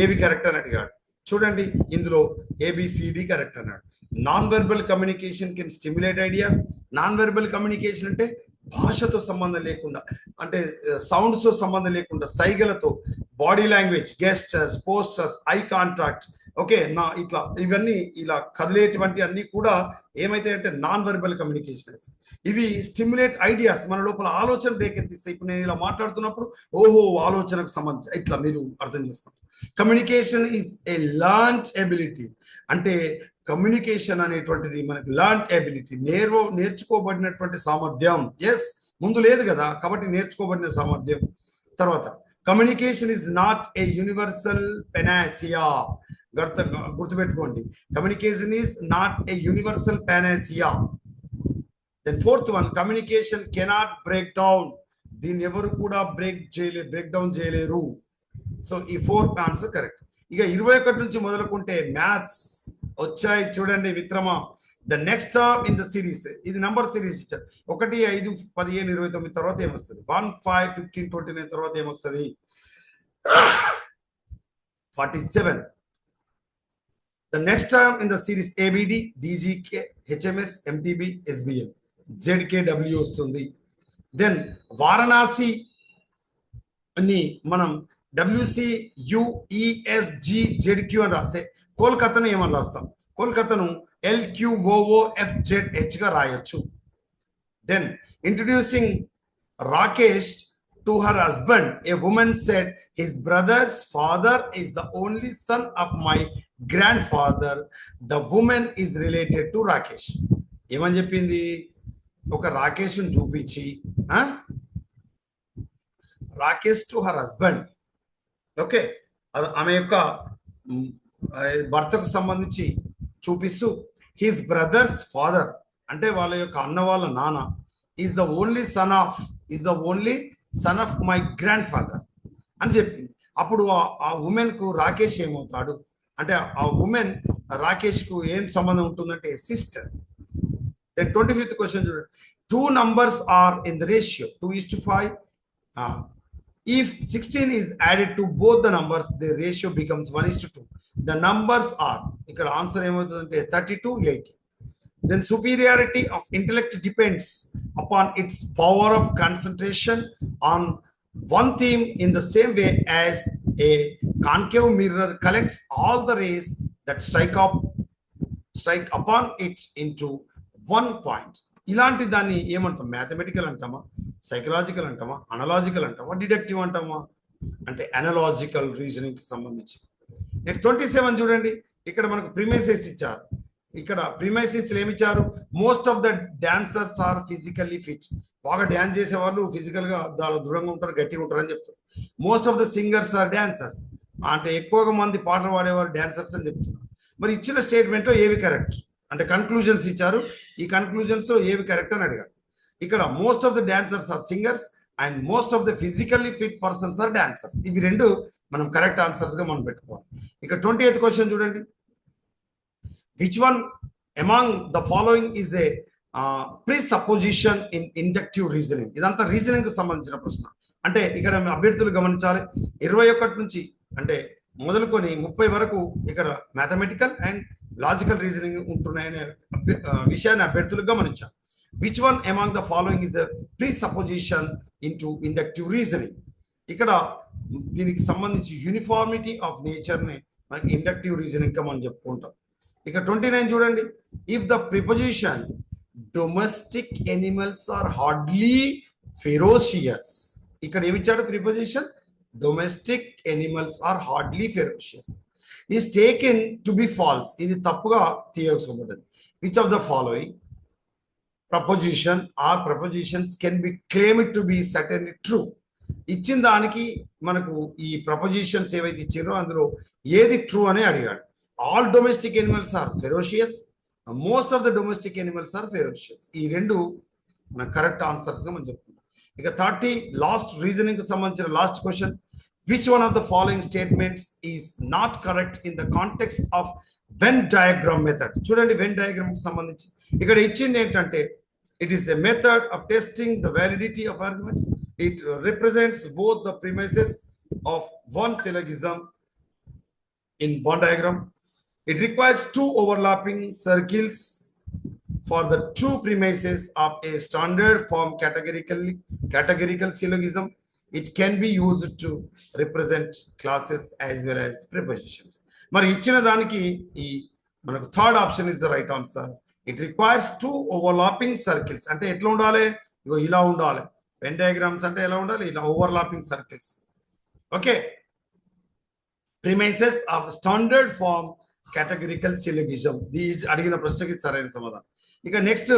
ఏవి కరెక్ట్ అని అడిగాడు. చూడండి ఇందులో ఏబిసిడి కరెక్ట్ అన్నాడు. Non verbal communication can stimulate ideas. Non verbal communication అంటే భాషతో సంబంధం లేకుండా, అంటే సౌండ్స్తో సంబంధం లేకుండా సైగలతో, body language, gestures, postures, eye contact, okay నా ఇట్లా ఇవన్నీ ఇలా కదిలేటువంటి అన్ని కూడా ఏమైతే అంటే నాన్ వెర్బల్ కమ్యూనికేషన్. ఇవి స్టిమ్యులేట్ ఐడియాస్, మన లోపల ఆలోచన రేకెత్తిస్తాయి. ఇప్పుడు నేను ఇలా మాట్లాడుతున్నప్పుడు ఓహో ఆలోచనకు సంబంధించి ఇట్లా మీరు అర్థం చేసుకోండి. Communication is a learned ability. అంటే కమ్యూనికేషన్ అనేటువంటిది మనకి లర్న్డ్ ఎబిలిటీ, నేర్చుకోబడినటువంటి సామర్థ్యం. ఎస్ ముందు లేదు కదా కాబట్టి నేర్చుకోబడిన సామర్థ్యం. తర్వాత communication is not a universal panacea. గుర్తుపెట్టుకోండి, communication is not a universal panacea. Then fourth one, communication cannot break down. దీన్ని ఎవరు కూడా బ్రేక్ డౌన్ చేయలేరు. సో ఈ 4th ఆన్సర్ కరెక్ట్. ఇక 21 నుంచి మొదలుకుంటే మ్యాథ్స్ వచ్చాయి చూడండి మిత్రమా. The next term in the series, ఇది నంబర్ సిరీస్ ఇచ్చారు. 1, 5, 15, 29 తర్వాత ఏమొస్తుంది? 1, 5, 15, 29 తర్వాత ఏమొస్తుంది? 47. The next term in the series ABD, DGK, HMS, MTB, SBL, ZKW వస్తుంది. దెన్ వారణాసి అని మనం WCUESGZQ అని రాస్తే కోల్కతాను ఏమని రాస్తాం? కోల్కతాను LQOOFZH గా రాయొచ్చు. Then introducing Rakesh to her husband, a woman said, his brother's father is the only son of my grandfather. The woman is related to Rakesh. ఏమని చెప్పింది? ఒక రాకేష్ చూపించి Rakesh to her husband, okay ఆమె యొక్క భర్తకు సంబంధించి చూపిస్తూ హిస్ బ్రదర్స్ ఫాదర్ అంటే వాళ్ళ యొక్క అన్న వాళ్ళ నాన్న is the only son of my grand father అని చెప్పింది. అప్పుడు ఆ ఉమెన్ కు రాకేష్ ఏమవుతాడు అంటే ఆ ఉమెన్ రాకేష్ కు ఏం సంబంధం ఉంటుందంటే సిస్టర్. దెన్ 25th క్వశ్చన్ చూడండి, 2 numbers are in the ratio 2:5. If 16 is added to both the numbers, the ratio becomes 1:2. The numbers are, ఇక్కడ ఆన్సర్ ఏమవుతుందంటే 32, 80. Then superiority of intellect depends upon its power of concentration on one theme in the same way as a concave mirror collects all the rays that strike upon it into one point. ఇలాంటి దాన్ని ఏమంటాం? Mathematical అంటామా, psychological అంటామా, analogical అంటామా, deductive అంటామా? అంటే analogical reasoning కి సంబంధించి. నెక్స్ట్ 27 చూడండి, ఇక్కడ మనకు ప్రిమైసెస్ ఇచ్చారు. ఇక్కడ ప్రిమైసెస్ ఏమిచ్చారు? Most of the dancers are physically fit. బాగా డాన్స్ చేసే వాళ్ళు ఫిజికల్ గా దృఢంగా ఉంటారు, గట్టిగా ఉంటారు అని చెప్తారు. Most of the singers are dancers, అంటే ఎక్కువగా మంది పాటలు పాడేవారు డాన్సర్స్ అని చెప్తున్నారు. మరి ఇచ్చిన స్టేట్మెంట్ ఏవి కరెక్ట్ అంటే కన్క్లూజన్స్ ఇచ్చారు. ఈ కన్క్లూజన్స్ ఏవి కరెక్ట్ అని అడిగారు. ఇక్కడ most of the dancers are singers and most of the physically fit persons are dancers. ఇవి రెండు మనం కరెక్ట్ ఆన్సర్స్ గా మనం పెట్టుకోవాలి. ఇక 28th క్వశ్చన్ చూడండి, which one among the following is a presupposition in inductive reasoning? ఇదంతా రీజనింగ్ కు సంబంధించిన ప్రశ్న. అంటే ఇక్కడ అభ్యర్థులు గమనించాలి, 21 నుంచి అంటే మొదలుకొని 30 వరకు ఇక్కడ మ్యాథమెటికల్ అండ్ లాజికల్ రీజనింగ్ ఉంటున్నాయనే విషయాన్ని అభ్యర్థులు గమనించాలి. Which one among the following is a presupposition into inductive reasoning? ఇక్కడ దీనికి సంబంధించి యూనిఫార్మిటీ ఆఫ్ నేచర్ ని మనకి ఇండక్టివ్ రీజనింగ్ గా మనం చెప్పుకుంటాం. ఇక 29 చూడండి, if the preposition domestic animals are hardly ferocious, ఇక్కడ ఏమిచ్చాడు preposition? domestic animals are hardly ferocious is taken to be false. ఇది తప్పుగా తీయవలసి. Which of the following proposition or propositions can be claimed to be certainly true? ఇచ్చిన దానికి మనకు ఈ prepositions ఏవైతే ఇచ్చారో అందులో ఏది ట్రూ అని అడిగాడు. All domestic animals are ferocious, most of the domestic animals are ferocious. ఈ రెండు మన కరెక్ట్ ఆన్సర్స్ గా మనం చెప్పుకున్నాం. ఇక 30 లాస్ట్ రీజనింగ్ కి సంబంధించిన last question. Which one of the following statements is not correct in the context of Venn diagram method? చూడండి, వెన్ డయాగ్రామ్ కి సంబంధించి ఇక్కడ ఇచ్చింది ఏంటంటే, it is a method of testing the validity of arguments. It represents both the premises of one syllogism in one diagram. It requires two overlapping circles for the two premises of a standard form categorical syllogism. It can be used to represent classes as well as prepositions. మరి ఇచ్చిన దానికి ఈ మనకు third option is the right answer. It requires two overlapping circles. అంటే ఎట్లా ఉండాలి? ఇగో ఇలా ఉండాలి. వెన్ డయాగ్రామ్స్ అంటే ఎలా ఉండాలి? ఇలా overlapping circles. Okay, premises of standard form categorical syllogism. అడిగిన ప్రశ్నకి సరైన సమాధానం. ఇక నెక్స్ట్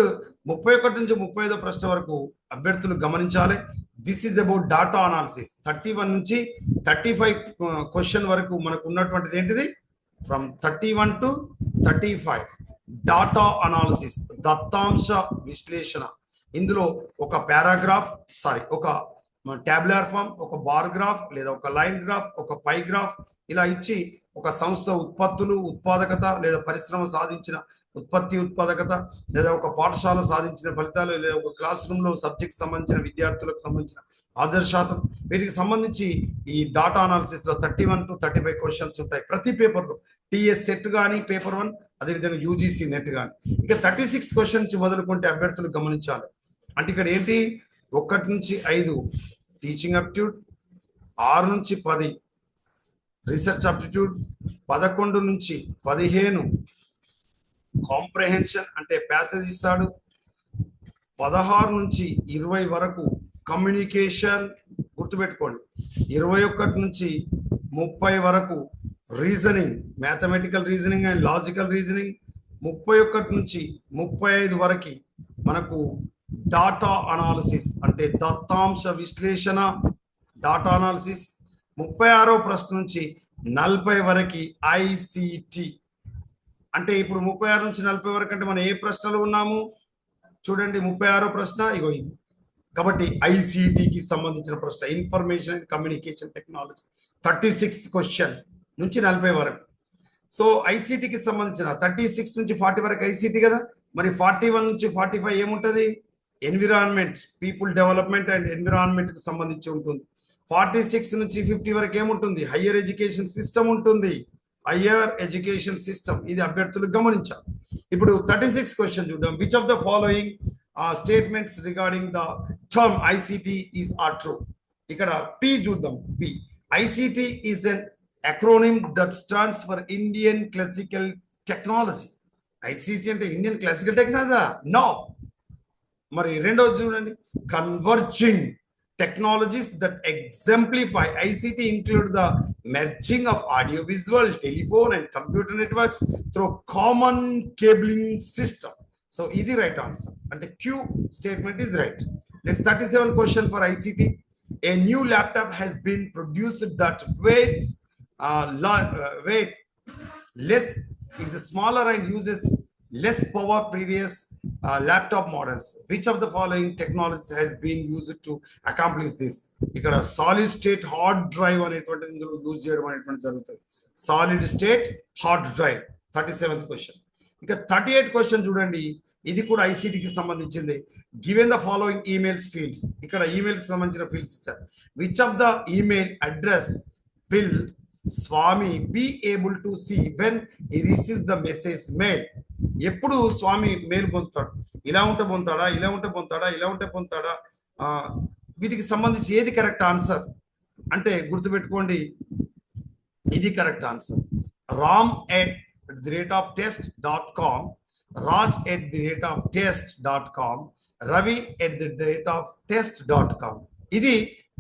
31 నుంచి 35 ప్రశ్న వరకు అభ్యర్థులు గమనించాలి. This is about data analysis. 31 నుంచి 35 క్వశ్చన్ వరకు మనకు ఉన్నటువంటిది ఏంటిది? ఫ్రమ్ 31 to 35 డాటా అనాలిసిస్, దత్తాంశ విశ్లేషణ. ఇందులో ఒక పారాగ్రాఫ్, ఒక ట్యాబులర్ ఫామ్, ఒక బార్ గ్రాఫ్ లేదా ఒక లైన్ గ్రాఫ్, ఒక పై గ్రాఫ్ ఇలా ఇచ్చి ఒక సంస్థ ఉత్పత్తులు, ఉత్పాదకత లేదా పరిశ్రమ సాధించిన ఉత్పాదకత లేదా ఒక పాఠశాల సాధించిన ఫలితాలు లేదా ఒక క్లాస్ రూమ్ లో సబ్జెక్ట్ సంబంధించిన విద్యార్థులకు సంబంధించిన ఆదర్శాతం, వీటికి సంబంధించి ఈ డాటా అనాలిసిస్ లో 31 to 35 క్వశ్చన్స్ ఉంటాయి ప్రతి పేపర్ లో. టీఎస్ సెట్ కానీ పేపర్ 1, అదేవిధంగా యూజీసీ నెట్ కానీ. ఇక 36 క్వశ్చన్ నుంచి మొదలుకుంటే అభ్యర్థులు గమనించాలి. అంటే ఇక్కడ ఏంటి? 1 నుంచి 5 టీచింగ్ అప్టిట్యూడ్, 6 నుంచి 10 రీసెర్చ్ అప్టిట్యూడ్, 11 నుంచి 15 కాంప్రహెన్షన్ అంటే ప్యాసేజ్ ఇస్తాడు, 16 నుంచి 20 వరకు కమ్యూనికేషన్, గుర్తుపెట్టుకోండి, 21 నుంచి 30 వరకు reasoning, mathematical reasoning and logical reasoning, 31 నుంచి 35 వరకు మనకు డాటా అనాలిసిస్ అంటే దత్తాంశ విశ్లేషణ, డాటా అనాలిసిస్, 36వ ప్రశ్న నుంచి 40 వరకు ఐసిటి. అంటే ఇప్పుడు 36 నుంచి 40 వరకు అంటే మనం ఏ ప్రశ్నలు ఉన్నాము చూడండి. 36వ ప్రశ్న ఇగో ఇది. కాబట్టి ఐసిటికి సంబంధించిన ప్రశ్న, information and communication technology. 36th question నుంచి 40 వరకు. సో ఐసిటికి సంబంధించిన 36 నుంచి 40 వరకు ఐసిటి కదా. మరి 41 నుంచి 45 ఏముంటది? Environment, people development and environment కి సంబంధించి ఉంటుంది. 46 నుంచి 50 వరకు ఏముంటుంది? హయ్యర్ ఎడ్యుకేషన్ సిస్టమ్ ఉంటుంది. హయ్యర్ ఎడ్యుకేషన్ సిస్టమ్, ఇది అభ్యర్థులు గమనించాలి. ఇప్పుడు 36 క్వశ్చన్ చూద్దాం. Which of the following statements regarding the term ICT is are true? ఇక్కడ పి చూద్దాం. P, ICT is an acronym that stands for Indian classical technology. ICT అంటే Indian classical technology? No. మరి రెండోది చూడండి, converging technologies that exemplify ICT include the merging of audiovisual, telephone and computer networks through common cabling system. So is the right answer and the Q statement is right. Next 37 question for ICT. A new laptop has been produced that weight less, is smaller and uses less power previous laptop models. Which of the following technologies has been used to accomplish this? ఇక్కడ solid state hard drive అనేటువంటిది ఇందులో use చేయడం అనేటువంటి జరుగుతుంది. Solid state hard drive. 37th question. ఇక 38 question చూడండి, ఇది కూడా ఐసిటికి సంబంధించింది. Given the following emails fields, ఇక్కడ ఈమెయిల్స్ సంబంధించిన ఫీల్డ్స్ ఇచ్చారు. Which of the email address will Swami be able to see when he receives the message mail? ఎప్పుడు స్వామి మెయిల్ పొందుతాడు? ఇలా ఉంటే పొందుతాడా, ఇలా ఉంటే పొందుతాడా, ఇలా ఉంటే పొందుతాడా? వీటికి సంబంధించి ఏది కరెక్ట్ ఆన్సర్ అంటే గుర్తుపెట్టుకోండి, ఇది correct answer. ram@test.com, raj@test.com, ravi@test.com. ఇది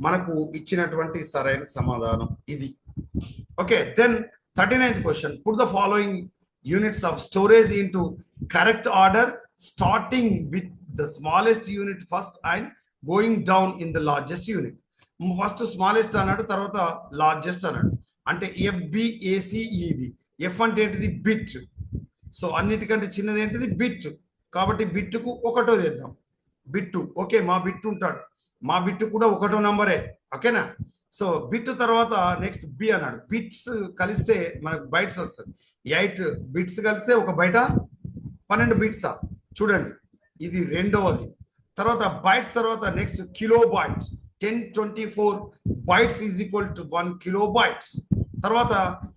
మనకు ఇచ్చినటువంటి సరైన సమాధానం ఇది. Okay, then 39th question, put the following units of storage into correct order starting with the smallest unit first and going down in the largest unit. First smallest అన్నాడు, తర్వాత largest అన్నాడు. అంటే FBACEB. ఎఫ్ అంటే ఏంటిది? Bit. So అన్నిటికంటే చిన్నది ఏంటిది? Bit. కాబట్టి బిట్టుకు ఒకటో తెద్దాం. బిట్టు, ఓకే, మా బిట్టు ఉంటాడు, మా బిట్టు కూడా ఒకటో నంబరే, ఓకేనా? సో బిట్ తర్వాత నెక్స్ట్ బి అన్నాడు. బిట్స్ కలిస్తే మనకు బైట్స్ వస్తుంది. 8 బిట్స్ కలిస్తే ఒక బయట 12 బిట్సా? చూడండి, ఇది రెండవది. తర్వాత బైట్స్ తర్వాత next kilobytes. 1024 bytes is equal to 1 kilobytes. తర్వాత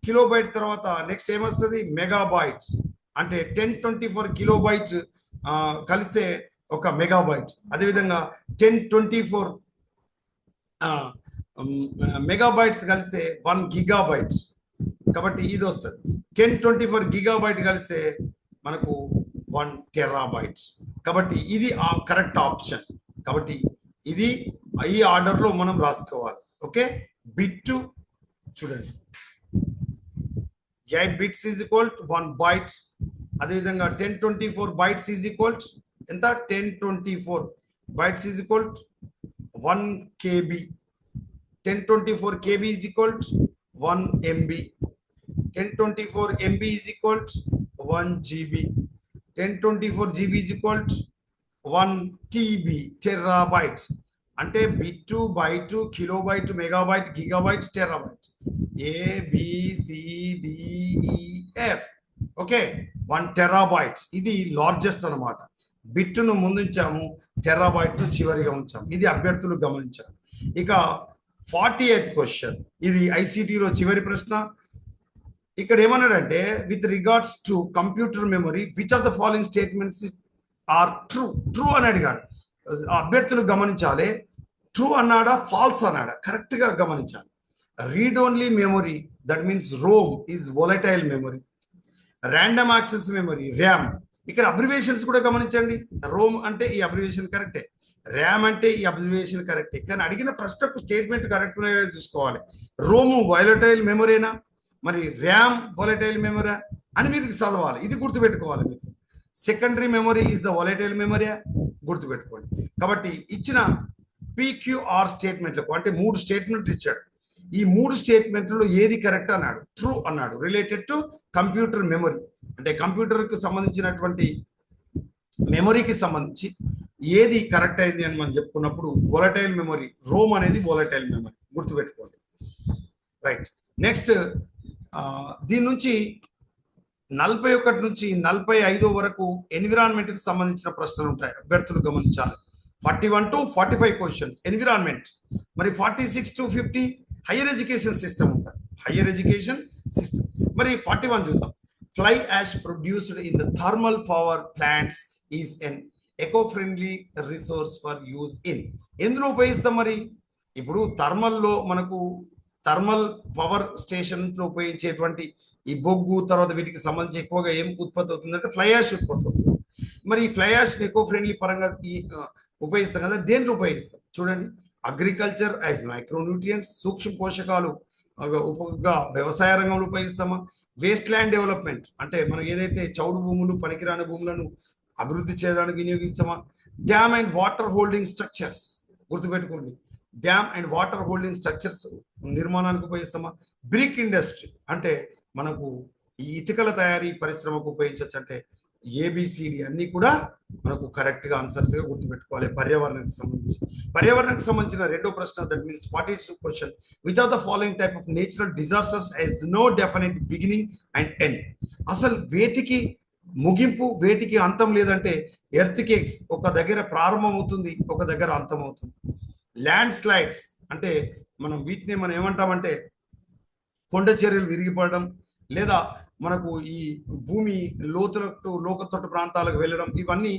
కిలో బైట్ తర్వాత నెక్స్ట్ ఏమొస్తుంది? Megabytes. అంటే 1024 కిలో బైట్స్ కలిస్తే ఒక మెగాబైట్. అదేవిధంగా 1024 మెగాబైట్స్ కలిస్తే 1 గిగాబైట్స్. కాబట్టి ఇది వస్తుంది. 1024 గిగాబైట్ కలిస్తే మనకు 1 టెరాబైట్స్. కాబట్టి ఇది కరెక్ట్ ఆప్షన్. కాబట్టి ఇది ఈ ఆర్డర్లో మనం రాసుకోవాలి. ఓకే, బిట్ చూడండి, 8 bits is equal to 1 byte. అదేవిధంగా 1024 బైట్స్ ఈజ్ ఈక్వల్ ఎంత? 1024 bytes is equal 1 KB. 1024 KB is equal 1 MB. 1024 MB is equal 1 GB. 1024 GB is equal 1 TB, terabytes. అంటే bit, byte, kilobyte, megabyte, gigabyte, terabyte. ABCDEF. Okay, 1 terabytes. ఇది largest అనమాట. బిట్ను ముందుంచాము, టెరాబైట్ను చివరిగా ఉంచాము. ఇది అభ్యర్థులు గమనించారు. ఇక 48th క్వశ్చన్, ఇది ఐసిటిలో చివరి ప్రశ్న. ఇక్కడ ఏమన్నాడంటే, with regards to computer memory which of the following statements are true? True అని అడిగాడు. అభ్యర్థులు గమనించాలి, ట్రూ అన్నాడా ఫాల్స్ అన్నాడా కరెక్ట్ గా గమనించాలి. Read only memory, that means Rome is volatile memory. Random access memory, RAM. ఇక్కడ అబ్రివేషన్స్ కూడా గమనించండి. రోమ్ అంటే ఈ అబ్రివేషన్ కరెక్టే, ర్యామ్ అంటే ఈ అబ్రివేషన్ కరెక్టే. కానీ అడిగిన ప్రశ్నకు స్టేట్మెంట్ కరెక్ట్ చూసుకోవాలి. రోము వోలటైల్ మెమరీనా, మరి ర్యామ్ వోలటైల్ మెమరీ అని మీరు చదవాలి. ఇది గుర్తుపెట్టుకోవాలి మీరు. Secondary memory is the volatile memory, గుర్తుపెట్టుకోండి. కాబట్టి ఇచ్చిన PQR స్టేట్మెంట్లకు అంటే 3 స్టేట్మెంట్లు ఇచ్చాడు. ఈ 3 స్టేట్మెంట్లలో ఏది కరెక్ట్ అన్నాడు? ట్రూ అన్నాడు. రిలేటెడ్ టు కంప్యూటర్ మెమరీ, అంటే కంప్యూటర్కి సంబంధించినటువంటి మెమరీకి సంబంధించి ఏది కరెక్ట్ అయింది అని మనం చెప్పుకున్నప్పుడు వోలటైల్ మెమరీ, రోమ్ అనేది వోలటైల్ మెమరీ, గుర్తుపెట్టుకోండి. రైట్, నెక్స్ట్ దీని నుంచి 41 నుంచి 45 వరకు ఎన్విరాన్మెంట్కి సంబంధించిన ప్రశ్నలు ఉంటాయి. అభ్యర్థులు గమనించాలి. 41 to 45 క్వశ్చన్స్ ఎన్విరాన్మెంట్. మరి 46 to 50 హైయర్ ఎడ్యుకేషన్ సిస్టమ్ ఉంటాయి. Higher education system. మరి 41 చూద్దాం. Fly ash produced in the thermal power plants is an eco friendly resource for use in. ఎందులో ఉపయోగిస్తాం? మరి ఇప్పుడు థర్మల్లో మనకు థర్మల్ పవర్ స్టేషన్లో ఉపయోగించేటువంటి ఈ బొగ్గు తర్వాత వీటికి సంబంధించి ఎక్కువగా ఏం ఉత్పత్తి అవుతుందంటే ఫ్లై యాష్ ఉత్పత్తి అవుతుంది. మరి ఈ ఫ్లై యాష్ ఎకో ఫ్రెండ్లీ పరంగా ఈ ఉపయోగిస్తాం కదా, దేంట్లో ఉపయోగిస్తాం? చూడండి, అగ్రికల్చర్ యాజ్ మైక్రోన్యూట్రియంట్స్, సూక్ష్మ పోషకాలు ఉపగా వ్యవసాయ రంగంలో ఉపయోగిస్తామా? వేస్ట్ ల్యాండ్ డెవలప్మెంట్ అంటే మనం ఏదైతే చౌడు భూములు, పనికిరాని భూములను అభివృద్ధి చేయడానికి వినియోగిస్తామా? Dam and water holding structures, గుర్తుపెట్టుకోండి, dam and water holding structures నిర్మాణానికి ఉపయోగిస్తామా? బ్రిక్ ఇండస్ట్రీ అంటే మనకు ఈ ఇటుకల తయారీ పరిశ్రమకు ఉపయోగించవచ్చు. అంటే ABCD అన్ని కూడా మనకు కరెక్ట్ గా ఆన్సర్స్ గా గుర్తుపెట్టుకోవాలి. పర్యావరణానికి సంబంధించి, పర్యావరణానికి సంబంధించిన రెండో ప్రశ్న, that means 42 question, which of the following type of natural disasters has no definite beginning and end? అసలు వేటికి ముగింపు, వేటికి అంతం లేదంటే ఎర్త్ కేక్స్ ఒక దగ్గర ప్రారంభం అవుతుంది, ఒక దగ్గర అంతం అవుతుంది. ల్యాండ్ స్లైడ్స్ అంటే వీటిని మనం ఏమంటామంటే కొండ చర్యలు విరిగిపడడం, లేదా మనకు ఈ భూమి లోతట్టు ప్రాంతాలకు వెళ్ళడం, ఇవన్నీ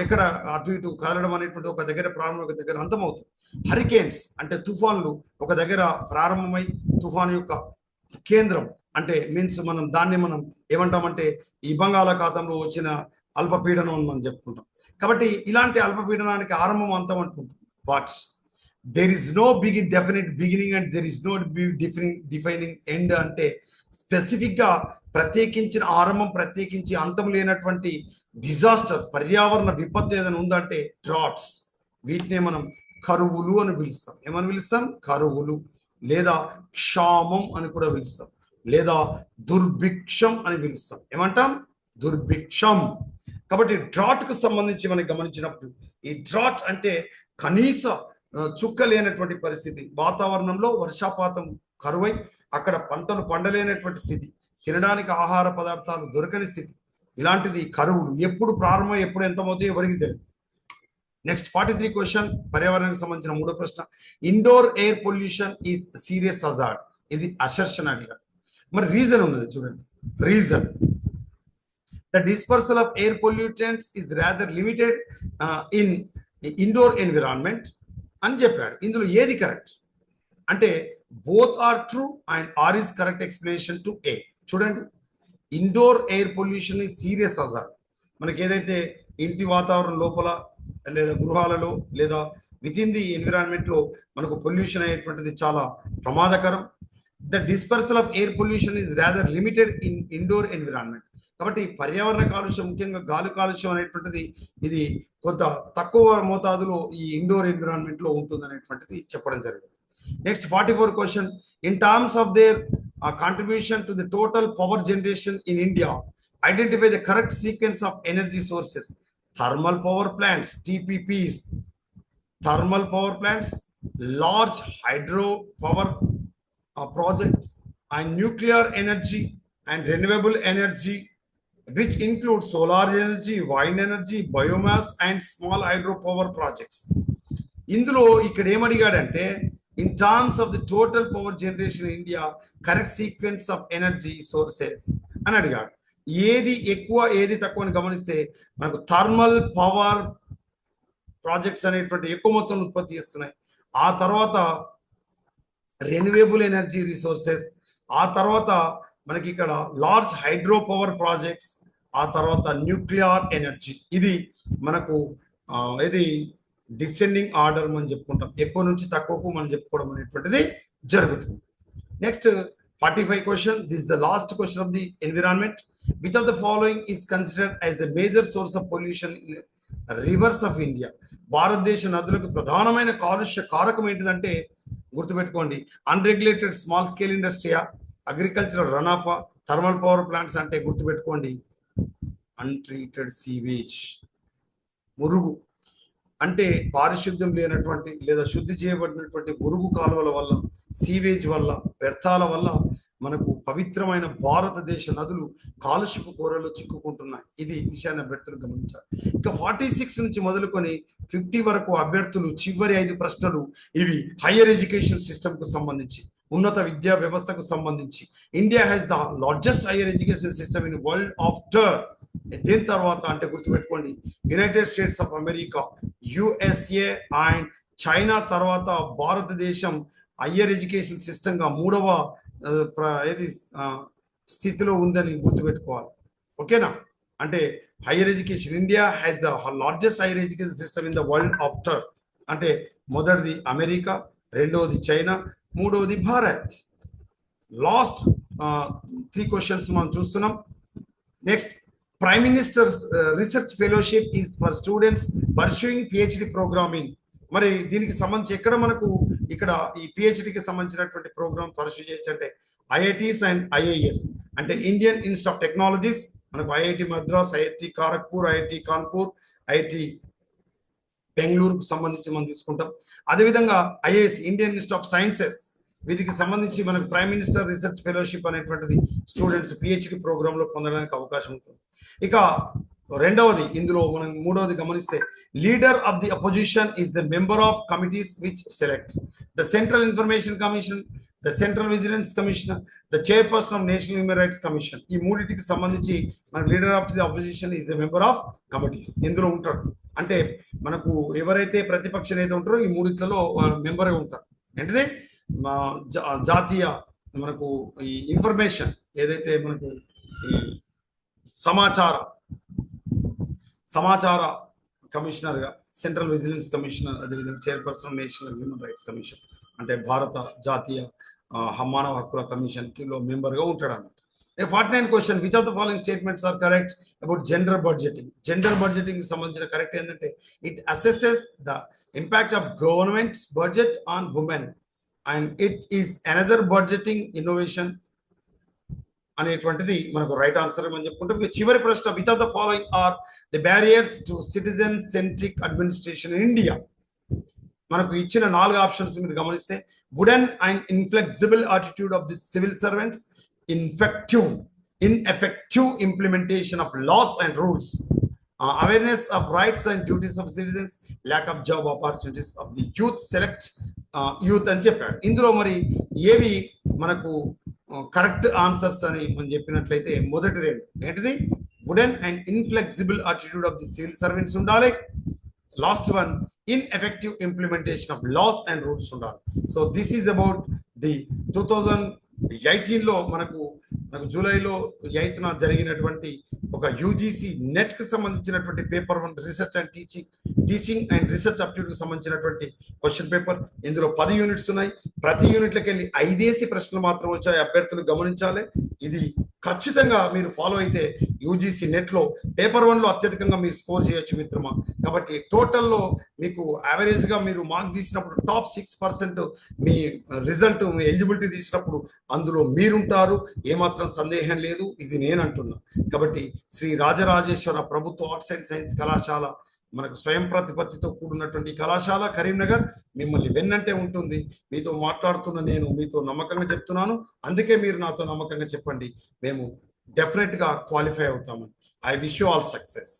ఎక్కడ అటు ఇటు కదలడం అనేటువంటి ఒక దగ్గర ప్రారంభం, ఒక దగ్గర అంతమవుతుంది. హరికేన్స్ అంటే తుఫాన్లు ఒక దగ్గర ప్రారంభమై తుఫాను యొక్క కేంద్రం అంటే మీన్స్ దాన్ని మనం ఏమంటామంటే ఈ బంగాళాఖాతంలో వచ్చిన అల్పపీడనం అని మనం చెప్పుకుంటాం. కాబట్టి ఇలాంటి అల్పపీడనానికి ఆరంభం అంతం అంటుంటాం. What's there is no definite beginning and there is no defining end. అంటే స్పెసిఫిక్ గా ప్రత్యేకించిన ఆరంభం ప్రత్యేకించి అంతం లేనటువంటి డిజాస్టర్, పర్యావరణ విపత్తు ఏదైనా ఉందంటే డ్రాట్స్. వీటినే మనం కరువులు అని పిలుస్తాం. ఏమని పిలుస్తాం? కరువులు, లేదా క్షామం అని కూడా పిలుస్తాం, లేదా దుర్భిక్షం అని పిలుస్తాం. ఏమంటాం? దుర్భిక్షం. కాబట్టి డ్రాట్ కు సంబంధించి మనం గమనించినప్పుడు, ఈ డ్రాట్ అంటే కనీస చుక్క లేనటువంటి పరిస్థితి. వాతావరణంలో వర్షాపాతం కరువై అక్కడ పంటలు పండలేనటువంటి స్థితి, తినడానికి ఆహార పదార్థాలు దొరకని స్థితి. ఇలాంటిది కరువులు. ఎప్పుడు ప్రారంభం, ఎప్పుడు ఎంతమవుతాయో ఎవరికి తెలియదు. నెక్స్ట్ 43 క్వశ్చన్, పర్యావరణానికి సంబంధించిన మూడో ప్రశ్న. Indoor air pollution is serious hazard. ఇది అసర్షన్ అడిగారు. మరి రీజన్ ఉన్నది చూడండి. Reason: the dispersal of air pollutants is rather limited in indoor environment అని చెప్పాడు. ఇందులో ఏది కరెక్ట్ అంటే both R true and R is correct explanation to A. చూడండి, indoor air pollution is serious hazard. మనకి ఏదైతే ఇంటి వాతావరణం లోపల లేదా గృహాలలో లేదా విత్ ఇన్ ది ఎన్విరాన్మెంట్ లో మనకు పొల్యూషన్ అయ్యేటువంటిది చాలా ప్రమాదకరం. The dispersal of air pollution is rather limited in indoor environment. కాబట్టి పర్యావరణ కాలుష్యం, ముఖ్యంగా గాలి కాలుష్యం అనేటువంటిది ఇది కొంత తక్కువ మోతాదులో ఈ ఇండోర్ ఎన్విరాన్మెంట్ లో ఉంటుంది అనేటువంటిది చెప్పడం జరిగింది. Next 44 question. In terms of their contribution to the total power generation in India, identify the correct sequence of energy sources. Thermal power plants, TPPs, thermal power plants, large hydro power projects, and nuclear energy and renewable energy, which include solar energy, wind energy, biomass and small hydropower projects. ఇందులో ఇక్కడ ఏమడిగాడంటే in terms of the total power generation in India, correct sequence of energy sources అని అడిగాడు. ఏది ఎక్కువ ఏది తక్కువ అని గమనిస్తే మనకు థర్మల్ పవర్ ప్రాజెక్ట్స్ అనేటువంటి ఎక్కువ మొత్తంలో ఉత్పత్తి చేస్తున్నాయి. ఆ తర్వాత రెన్యూవబుల్ ఎనర్జీ రిసోర్సెస్, ఆ తర్వాత మనకి ఇక్కడ లార్జ్ హైడ్రో పవర్ ప్రాజెక్ట్స్, ఆ తర్వాత న్యూక్లియర్ ఎనర్జీ. ఇది మనకు ఇది డిసెండింగ్ ఆర్డర్ మనం చెప్పుకుంటాం. ఎక్కువ నుంచి తక్కువకు మనం చెప్పుకోవడం అనేటువంటిది జరుగుతుంది. Next 45 question. This the last question of the environment. Which of the following is considered as a major source of pollution in rivers of India? భారతదేశ నదులకు ప్రధానమైన కాలుష్య కారకం ఏంటిదంటే గుర్తుపెట్టుకోండి, అన్రెగ్యులేటెడ్ స్మాల్ స్కేల్ ఇండస్ట్రీయా, agricultural runoff, thermal power plants అంటే గుర్తుపెట్టుకోండి అన్ట్రీటెడ్ సీవేజ్. మురుగు అంటే పారిశుద్ధ్యం లేనటువంటి లేదా శుద్ధి చేయబడినటువంటి మురుగు కాలువల వల్ల, సీవేజ్ వల్ల, వ్యర్థాల వల్ల మనకు పవిత్రమైన భారతదేశ నదులు కాలుష్యపు కోరలో చిక్కుకుంటున్నాయి. ఇది విషయాన్ని అభ్యర్థులు గమనించారు. ఇక 46 నుంచి మొదలుకొని 50 వరకు అభ్యర్థులు చివరి 5 ప్రశ్నలు ఇవి హైయర్ ఎడ్యుకేషన్ సిస్టమ్ కు సంబంధించి, ఉన్నత విద్యా వ్యవస్థకు సంబంధించి. India has the largest hire education system in world after. దీని తర్వాత అంటే గుర్తుపెట్టుకోండి United states of America, USA and China తర్వాత భారతదేశం హైయర్ ఎడ్యుకేషన్ సిస్టమ్ గా 3వ స్థితిలో ఉందని గుర్తుపెట్టుకోవాలి. ఓకేనా? అంటే higher education, India has the largest hire education system in the world after. అంటే మొదటిది అమెరికా, రెండవది చైనా, మూడవది భారత్. లాస్ట్ 3 క్వశ్చన్స్ మనం చూస్తున్నాం. Next, prime ministers research fellowship is for students pursuing PhD programming. మరి దీనికి సంబంధించి ఎక్కడ మనకు ఇక్కడ ఈ PhDకి సంబంధించినటువంటి ప్రోగ్రామ్ పర్సూ చేయొచ్చు అంటే IITs అండ్ IIS. అంటే ఇండియన్ ఇన్స్టిట్యూట్ ఆఫ్ టెక్నాలజీస్, మనకు IIT Madras, IIT Kharagpur, IIT Kanpur, IIT బెంగళూరుకు సంబంధించి మనం తీసుకుంటాం. అదేవిధంగా IIS, Indian institute of sciences, వీటికి సంబంధించి మనకు ప్రైమ్ మినిస్టర్ రీసెర్చ్ ఫెలోషిప్ అనేటువంటిది స్టూడెంట్స్ PhD ప్రోగ్రామ్ లో పొందడానికి అవకాశం ఉంటుంది. ఇక రెండవది, ఇందులో మనం మూడవది గమనిస్తే leader of the opposition is the member of committees which select the central information commission, the central vigilance commission, the chairperson of national human rights commission. ఈ మూడింటికి సంబంధించి మన leader of the opposition is the member of committees ఇందులో ఉంటారు. అంటే మనకు ఎవరైతే ప్రతిపక్ష నేత ఉంటారో ఈ మూడిట్లలో మెంబరే ఉంటారు. ఏంటిది జాతీయ మనకు ఈ ఇన్ఫర్మేషన్ ఏదైతే మనకు సమాచార కమిషనర్గా, సెంట్రల్ విజిలెన్స్ కమిషనర్, అదేవిధంగా chairperson national human rights commission, అంటే భారత జాతీయ మానవ హక్కుల కమిషన్లో మెంబర్గా ఉంటాడు అన్నమాట. 49 question, which of the following statements are correct about gender budgeting. Gender budgeting సంబంధించిన కరెక్ట్ ఏంటంటే, it assesses the impact of government's budget on women and it is another budgeting innovation అనేటువంటిది మనకు రైట్ ఆన్సర్ అని చెప్పుకుంటాం. చివరి ప్రశ్న, which of the following are the barriers to citizen centric administration in India. మనకు ఇచ్చిన 4 options మీరు గమనిస్తే, wooden and inflexible attitude of the civil servants, ineffective implementation of laws and rules, awareness of rights and duties of citizens, lack of job opportunities of the youth, select youth అని చెప్పాడు. ఇందులో మరి ఏవి మనకు correct answers అని మనం చెప్పినట్లయితే, మొదటి రెండు ఏంటిది, wooden and inflexible attitude of the civil servants ఉండాలి. Last one, ineffective implementation of laws and rules ఉండాలి. So this is about the 2018లో మనకు జూలైలో 8న జరిగినటువంటి ఒక యూజీసీ నెట్ కి సంబంధించినటువంటి paper 1 research and teaching and research aptitude కి సంబంధించినటువంటి క్వశ్చన్ పేపర్. ఇందులో 10 యూనిట్స్ ఉన్నాయి. ప్రతి యూనిట్లకి వెళ్ళి 5 ప్రశ్నలు మాత్రం వచ్చాయి. అభ్యర్థులు గమనించాలి. ఇది ఖచ్చితంగా మీరు ఫాలో అయితే యూజీసీ నెట్ లో పేపర్ 1లో అత్యధికంగా మీరు స్కోర్ చేయొచ్చు మిత్రమా. కాబట్టి టోటల్లో మీకు యావరేజ్ గా మీరు మార్క్స్ తీసినప్పుడు టాప్ 6% మీ రిజల్ట్, మీ ఎలిజిబిలిటీ తీసినప్పుడు అందులో మీరుంటారు, ఏమాత్రం సందేహం లేదు. ఇది నేను అంటున్నా. కాబట్టి శ్రీ రాజరాజేశ్వర ప్రభుత్వ ఆర్ట్స్ అండ్ సైన్స్ కళాశాల, మనకు స్వయం ప్రతిపత్తితో కూడినటువంటి కళాశాల కరీంనగర్ మిమ్మల్ని వెన్నంటే ఉంటుంది. మీతో మాట్లాడుతున్న నేను మీతో నమ్మకంగా చెప్తున్నాను. అందుకే మీరు నాతో నమ్మకంగా చెప్పండి. మేము డెఫినెట్ గా క్వాలిఫై అవుతామని. I wish you all success.